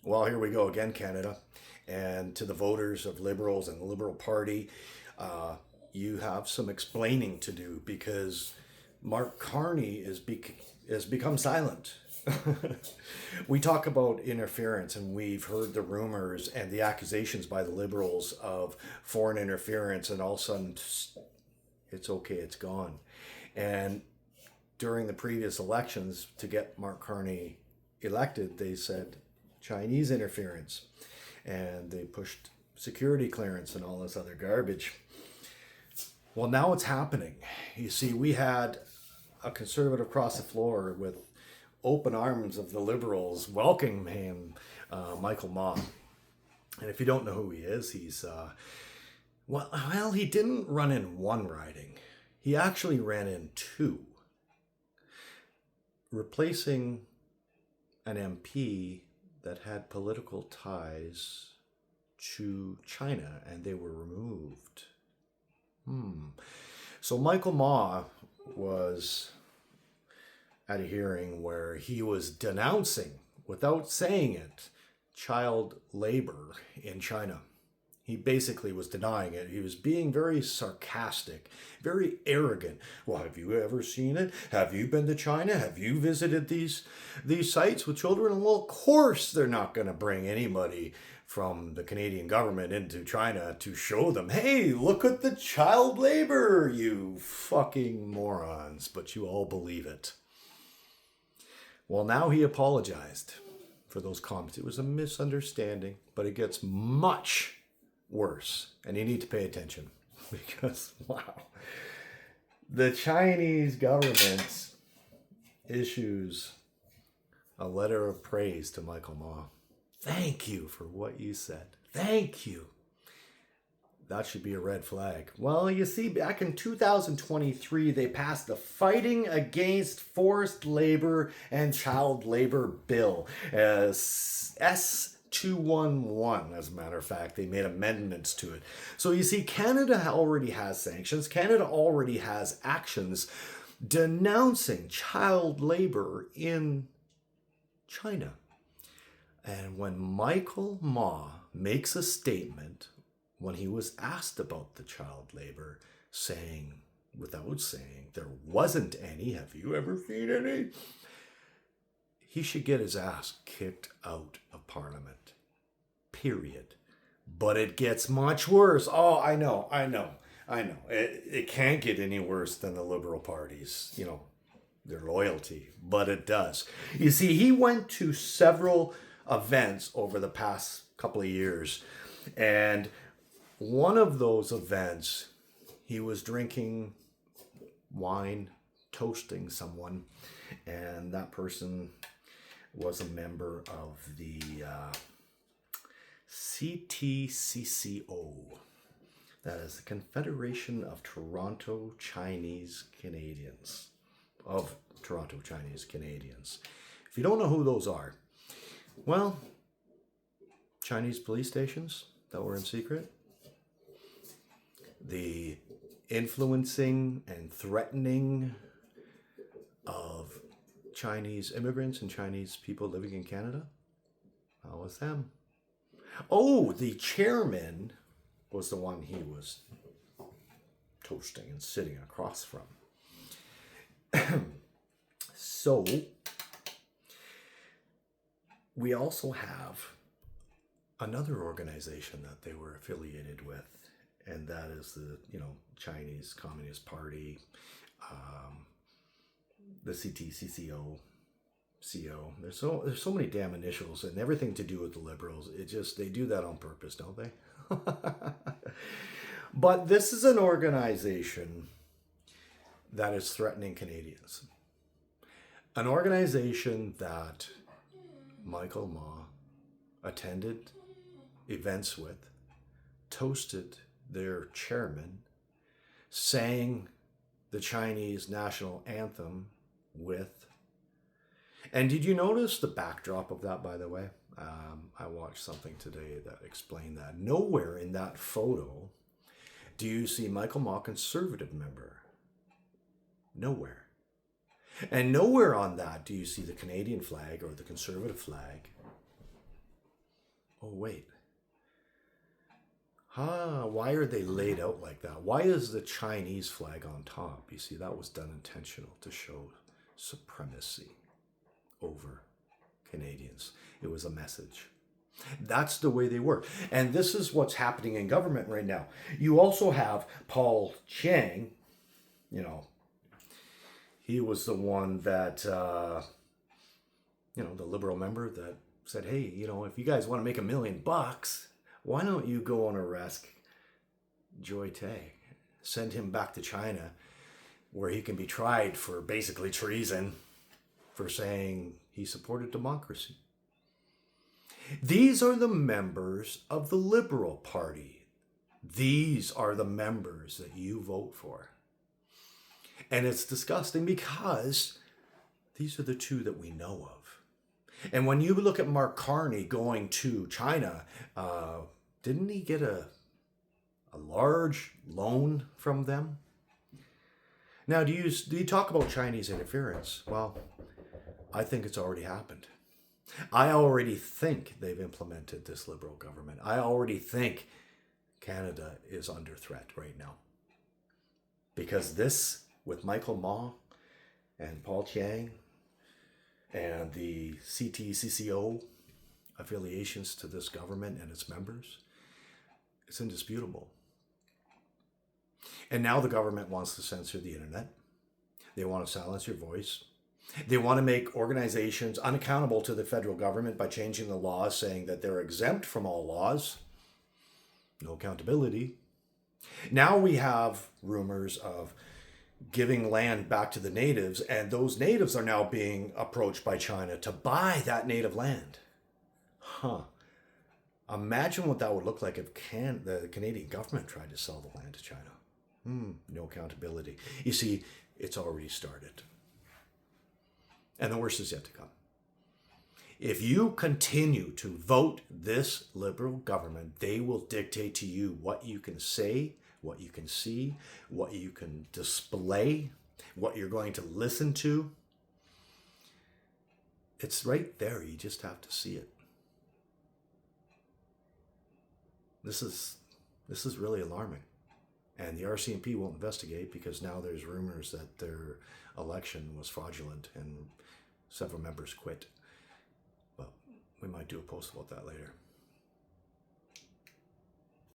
Well, here we go again, Canada. And to the voters of Liberals and the Liberal Party, you have some explaining to do because Mark Carney has become silent. We talk about interference, and we've heard the rumors and the accusations by the Liberals of foreign interference, and all of a sudden, it's okay, it's gone. And during the previous elections, to get Mark Carney elected, they said Chinese interference, and they pushed security clearance and all this other garbage. Well, now it's happening. You see, we had a conservative across the floor with open arms of the Liberals welcoming him, Michael Ma. And if you don't know who he is, he's well, he didn't run in one riding. He actually ran in two, replacing an MP that had political ties to China, and they were removed. So Michael Ma was at a hearing where he was denouncing, without saying it, child labor in China. He basically was denying it. He was being very sarcastic, very arrogant. Well, have you ever seen it? Have you been to China? Have you visited these sites with children? Well, of course they're not going to bring anybody from the Canadian government into China to show them, hey, look at the child labor, you fucking morons. But you all believe it. Well, now he apologized for those comments. It was a misunderstanding, but it gets much worse, and you need to pay attention because, wow, the Chinese government issues a letter of praise to Michael Ma. Thank you for what you said. Thank you. That should be a red flag. Well, you see, back in 2023, they passed the Fighting Against Forced Labor and Child Labor Bill, S211, as a matter of fact. They made amendments to it. So you see, Canada already has sanctions. Canada already has actions denouncing child labor in China. And when Michael Ma makes a statement, when he was asked about the child labor, saying, without saying, there wasn't any, have you ever seen any? He should get his ass kicked out of Parliament. Period. But it gets much worse. Oh, I know. It can't get any worse than the Liberal parties, their loyalty, but it does. You see, he went to several events over the past couple of years, and one of those events, he was drinking wine, toasting someone, and that person was a member of the CTCCO. That is the Confederation of Toronto Chinese Canadians. If you don't know who those are, well, Chinese police stations that were in secret, the influencing and threatening of Chinese immigrants and Chinese people living in Canada, that was them. Oh, the chairman was the one he was toasting and sitting across from. So, we also have another organization that they were affiliated with, and that is the Chinese Communist Party, the CTCCO, CO. There's so many damn initials and everything to do with the Liberals. They do that on purpose, don't they? But this is an organization that is threatening Canadians. An organization that Michael Ma attended events with, toasted their chairman, sang the Chinese national anthem with. And did you notice the backdrop of that, by the way? I watched something today that explained that. Nowhere in that photo do you see Michael Ma, Conservative member. Nowhere. And nowhere on that do you see the Canadian flag or the Conservative flag. oh wait, why are they laid out like that? Why is the Chinese flag on top? You see, that was done intentional to show supremacy over Canadians. It was a message. That's the way they work. And this is what's happening in government right now. You also have Paul Chang, you know, he was the one that, you know, the Liberal member that said, hey, you know, if you guys want to make $1 million, why don't you go and arrest Joy Tay? Send him back to China where he can be tried for basically treason for saying he supported democracy. These are the members of the Liberal Party. These are the members that you vote for. And it's disgusting because these are the two that we know of. And when you look at Mark Carney going to China, didn't he get a large loan from them? Now, do you talk about Chinese interference? Well, I think it's already happened. I already think they've implemented this Liberal government. I already think Canada is under threat right now. Because this, with Michael Ma and Paul Chang and the CTCCO affiliations to this government and its members, it's indisputable. And now the government wants to censor the internet. They want to silence your voice. They want to make organizations unaccountable to the federal government by changing the laws, saying that they're exempt from all laws. No accountability. Now we have rumors of giving land back to the natives, and those natives are now being approached by China to buy that native land. Imagine what that would look like if the Canadian government tried to sell the land to China. No accountability. You see, it's already started. And the worst is yet to come. If you continue to vote this Liberal government, they will dictate to you what you can say, what you can see, what you can display, what you're going to listen to. It's right there. You just have to see it. This is really alarming. And the RCMP won't investigate because now there's rumors that their election was fraudulent and several members quit. But we might do a post about that later.